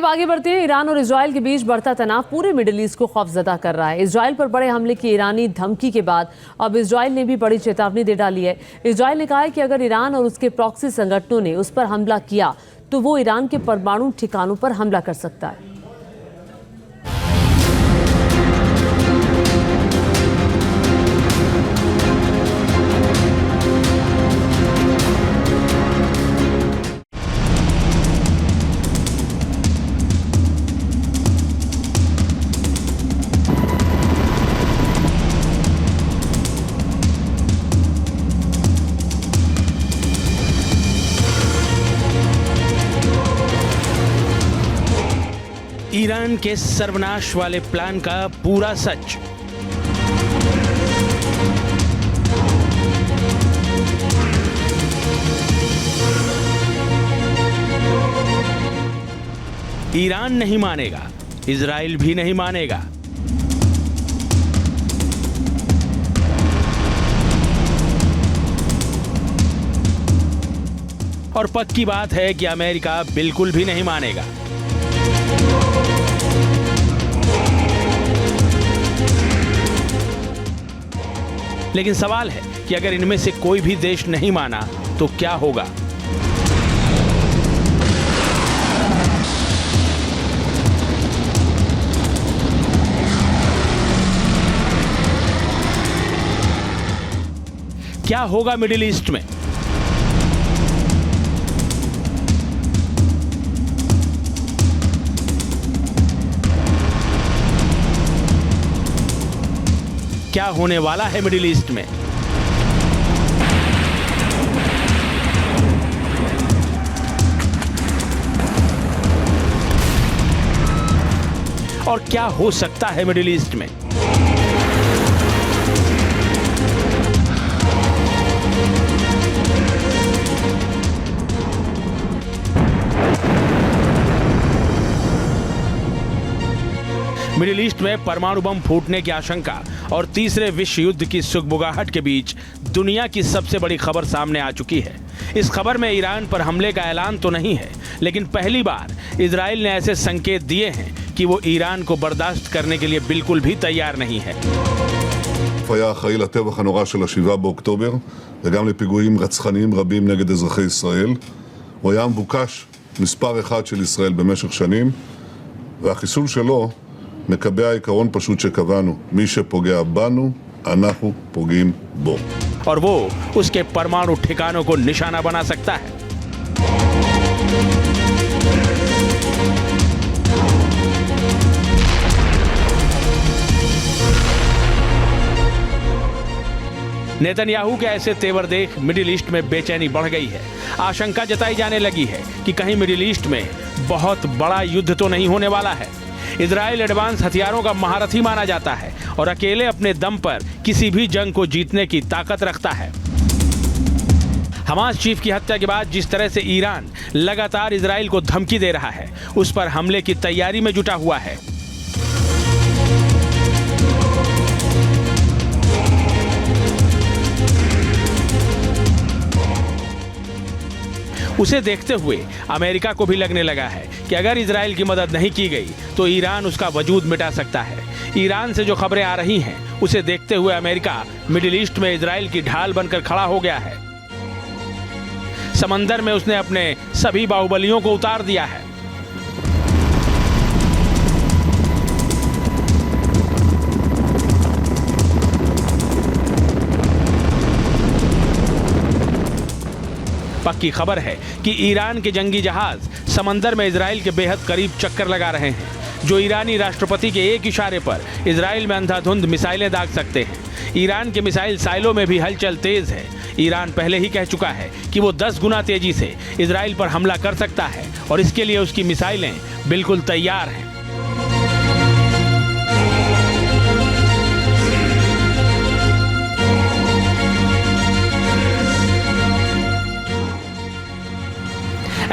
अब आगे बढ़ते हैं। ईरान और इजराइल के बीच बढ़ता तनाव पूरे मिडिल ईस्ट को खौफजदा कर रहा है। इजराइल पर बड़े हमले की ईरानी धमकी के बाद अब इजराइल ने भी बड़ी चेतावनी दे डाली है। इजराइल ने कहा है कि अगर ईरान और उसके प्रॉक्सी संगठनों ने उस पर हमला किया तो वो ईरान के परमाणु ठिकानों पर हमला कर सकता है। ईरान के सर्वनाश वाले प्लान का पूरा सच। ईरान नहीं मानेगा, इजराइल भी नहीं मानेगा। और पक्की बात है कि अमेरिका बिल्कुल भी नहीं मानेगा। लेकिन सवाल है कि अगर इनमें से कोई भी देश नहीं माना तो क्या होगा? क्या होगा मिडिल ईस्ट में? क्या होने वाला है मिडिल ईस्ट में? और क्या हो सकता है मिडिल ईस्ट में? मिडिल ईस्ट में परमाणु बम फूटने की आशंका और तीसरे विश्व युद्ध की सुगबुगाहट के बीच दुनिया की सबसे बड़ी खबर सामने आ चुकी है। इस खबर में ईरान पर हमले का ऐलान तो नहीं है, लेकिन पहली बार इजराइल ने ऐसे संकेत दिए हैं कि वो ईरान को बर्दाश्त करने के लिए बिल्कुल भी तैयार नहीं है। היה אחראי לטבח הנורא של 7 באוקטובר וגם לפיגועים רצחניים רבים נגד אזרחי ישראל. הוא היה מבוקש מספר אחד של ישראל במשך שנים, והחיסול שלו מקבע עיקרון פשוט שקבענו, מי שפוגע בנו, אנחנו פוגעים בו. और वो उसके परमाणु ठिकानों को निशाना बना सकता है। नेतन्याहू के ऐसे तेवर देख मिडिल ईस्ट में बेचैनी बढ़ गई है। आशंका जताई जाने लगी है कि कहीं मिडिल ईस्ट में बहुत बड़ा युद्ध तो नहीं होने वाला है। इजराइल एडवांस हथियारों का महारथी माना जाता है और अकेले अपने दम पर किसी भी जंग को जीतने की ताकत रखता है। हमास चीफ की हत्या के बाद जिस तरह से ईरान लगातार इजराइल को धमकी दे रहा है, उस पर हमले की तैयारी में जुटा हुआ है। उसे देखते हुए अमेरिका को भी लगने लगा है कि अगर इजराइल की मदद नहीं की गई तो ईरान उसका वजूद मिटा सकता है। ईरान से जो खबरें आ रही हैं, उसे देखते हुए अमेरिका मिडिल ईस्ट में इजराइल की ढाल बनकर खड़ा हो गया है। समंदर में उसने अपने सभी बाहुबलियों को उतार दिया है। पक्की खबर है कि ईरान के जंगी जहाज समंदर में इजराइल के बेहद करीब चक्कर लगा रहे हैं, जो ईरानी राष्ट्रपति के एक इशारे पर इजराइल में अंधाधुंध मिसाइलें दाग सकते हैं। ईरान के मिसाइल साइलों में भी हलचल तेज है। ईरान पहले ही कह चुका है कि वो 10 गुना तेजी से इजराइल पर हमला कर सकता है और इसके लिए उसकी मिसाइलें बिल्कुल तैयार हैं।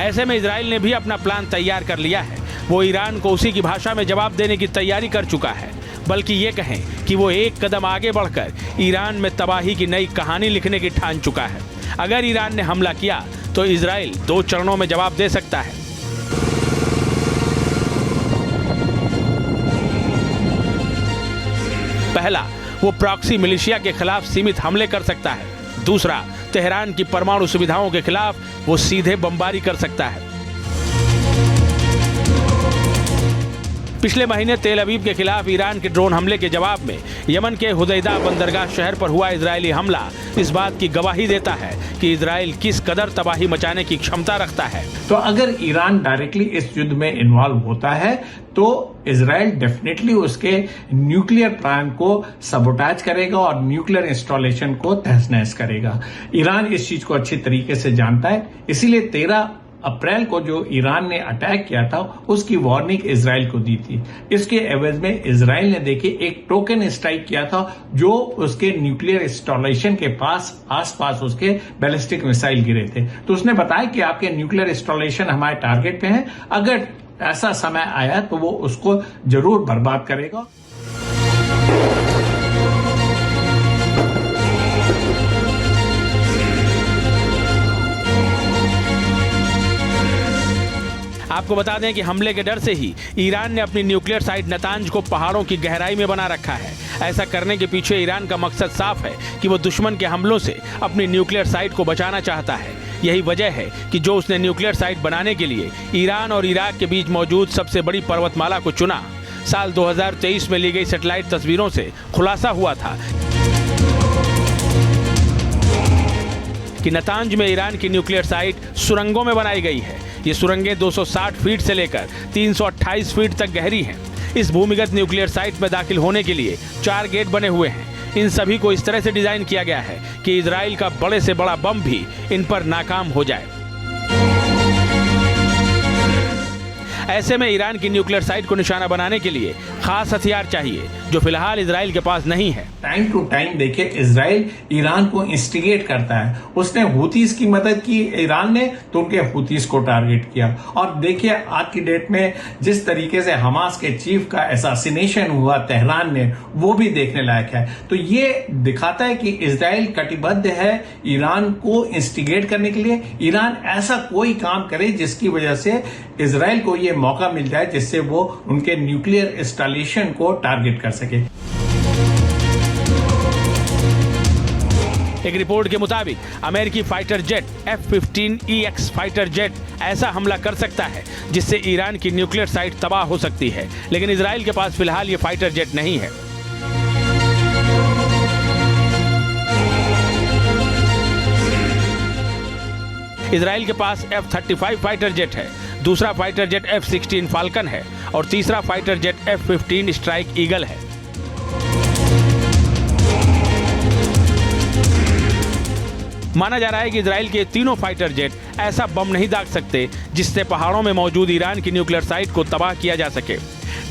ऐसे में इजराइल ने भी अपना प्लान तैयार कर लिया है। वो ईरान को उसी की भाषा में जवाब देने की तैयारी कर चुका है, बल्कि ये कहें कि वो एक कदम आगे बढ़कर ईरान में तबाही की नई कहानी लिखने की ठान चुका है। अगर ईरान ने हमला किया तो इजराइल 2 चरणों में जवाब दे सकता है। पहला, वो प्रॉक्सी मिलिशिया के खिलाफ सीमित हमले कर सकता है। दूसरा, तेहरान की परमाणु सुविधाओं के खिलाफ वो सीधे बमबारी कर सकता है। पिछले महीने तेल अवीव के खिलाफ ईरान के ड्रोन हमले के जवाब में यमन के हुदैदा बंदरगाह शहर पर हुआ इजरायली हमला इस बात की गवाही देता है कि इजराइल किस कदर तबाही मचाने की क्षमता रखता है। तो अगर ईरान डायरेक्टली इस युद्ध में इन्वॉल्व होता है तो इजराइल डेफिनेटली उसके न्यूक्लियर प्लान को सबोटाज करेगा और न्यूक्लियर इंस्टॉलेशन को तहस नहस करेगा। ईरान इस चीज को अच्छी तरीके से जानता है, इसीलिए 13 अप्रैल को जो ईरान ने अटैक किया था उसकी वार्निंग इजराइल को दी थी। इसके एवज में इजराइल ने देखिए एक टोकन स्ट्राइक किया था जो उसके न्यूक्लियर इंस्टॉलेशन के आसपास उसके बैलिस्टिक मिसाइल गिरे थे। तो उसने बताया कि आपके न्यूक्लियर इंस्टॉलेशन हमारे टारगेट पे हैं, अगर ऐसा समय आया तो वो उसको जरूर बर्बाद करेगा। आपको बता दें कि हमले के डर से ही ईरान ने अपनी न्यूक्लियर साइट नतांज को पहाड़ों की गहराई में बना रखा है। ऐसा करने के पीछे ईरान का मकसद साफ है कि वो दुश्मन के हमलों से अपनी न्यूक्लियर साइट को बचाना चाहता है। यही वजह है कि जो उसने न्यूक्लियर साइट बनाने के लिए ईरान और इराक के बीच मौजूद सबसे बड़ी पर्वतमाला को चुना। साल 2023 में ली गई सैटेलाइट तस्वीरों से खुलासा हुआ था कि नतांज में ईरान की न्यूक्लियर साइट सुरंगों में बनाई गई है। ये सुरंगें 260 फीट से लेकर 328 फीट तक गहरी हैं। इस भूमिगत न्यूक्लियर साइट में दाखिल होने के लिए 4 गेट बने हुए हैं। इन सभी को इस तरह से डिजाइन किया गया है कि इजराइल का बड़े से बड़ा बम भी इन पर नाकाम हो जाए। ऐसे में ईरान की न्यूक्लियर साइट को निशाना बनाने के लिए खास हथियार चाहिए जो फिलहाल इजराइल के पास नहीं है। टाइम टू टाइम देखिए इजराइल ईरान को इंस्टिगेट करता है। उसने हुतीस की मदद की ईरान ने तो उनके हुतीस को टारगेट किया। और देखिए आज की डेट में जिस तरीके से हमास के चीफ का असैसिनेशन हुआ तेहरान में, वो भी देखने लायक है। तो ये दिखाता है कि इजराइल कटिबद्ध है ईरान को इंस्टिगेट करने के लिए। ईरान ऐसा कोई काम करे जिसकी वजह से इजराइल को ये मौका मिल जाए जिससे वो उनके न्यूक्लियर इंस्टॉलेशन को टारगेट कर सके। एक रिपोर्ट के मुताबिक अमेरिकी fighter jet F-15EX fighter jet ऐसा हमला कर सकता है जिससे ईरान की न्यूक्लियर साइट तबाह हो सकती है, लेकिन इजराइल के पास फिलहाल ये फाइटर जेट नहीं है। इजराइल के पास F-35 फाइटर जेट है, दूसरा फाइटर जेट F-16 फाल्कन है और तीसरा fighter jet F-15 strike eagle है। माना जा रहा है कि इजराइल के तीनों फाइटर जेट ऐसा बम नहीं दाग सकते जिससे पहाड़ों में मौजूद ईरान की न्यूक्लियर साइट को तबाह किया जा सके।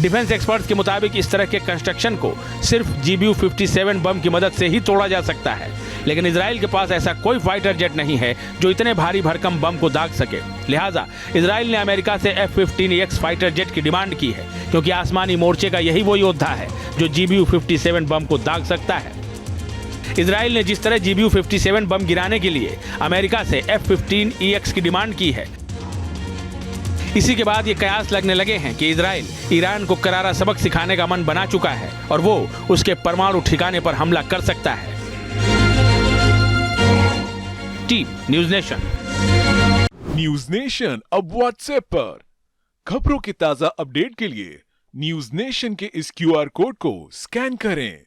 डिफेंस एक्सपर्ट्स के मुताबिक इस तरह के कंस्ट्रक्शन को सिर्फ GBU-57 बम की मदद से ही तोड़ा जा सकता है, लेकिन इजराइल के पास ऐसा कोई फाइटर जेट नहीं है जो इतने भारी भरकम बम को दाग सके। लिहाजा इजराइल ने अमेरिका से F-15EX फाइटर जेट की डिमांड की है, क्योंकि आसमानी मोर्चे का यही वो योद्धा है जो GBU-57 बम को दाग सकता है। इजराइल ने जिस तरह GBU-57 बम गिराने के लिए अमेरिका से F-15EX की डिमांड की है, इसी के बाद ये कयास लगने लगे हैं कि इजराइल ईरान को करारा सबक सिखाने का मन बना चुका है और वो उसके परमाणु ठिकाने पर हमला कर सकता है। Team news nation. News nation अब व्हाट्सएप पर खबरों की ताजा अपडेट के लिए न्यूज नेशन के इस QR कोड को स्कैन करें।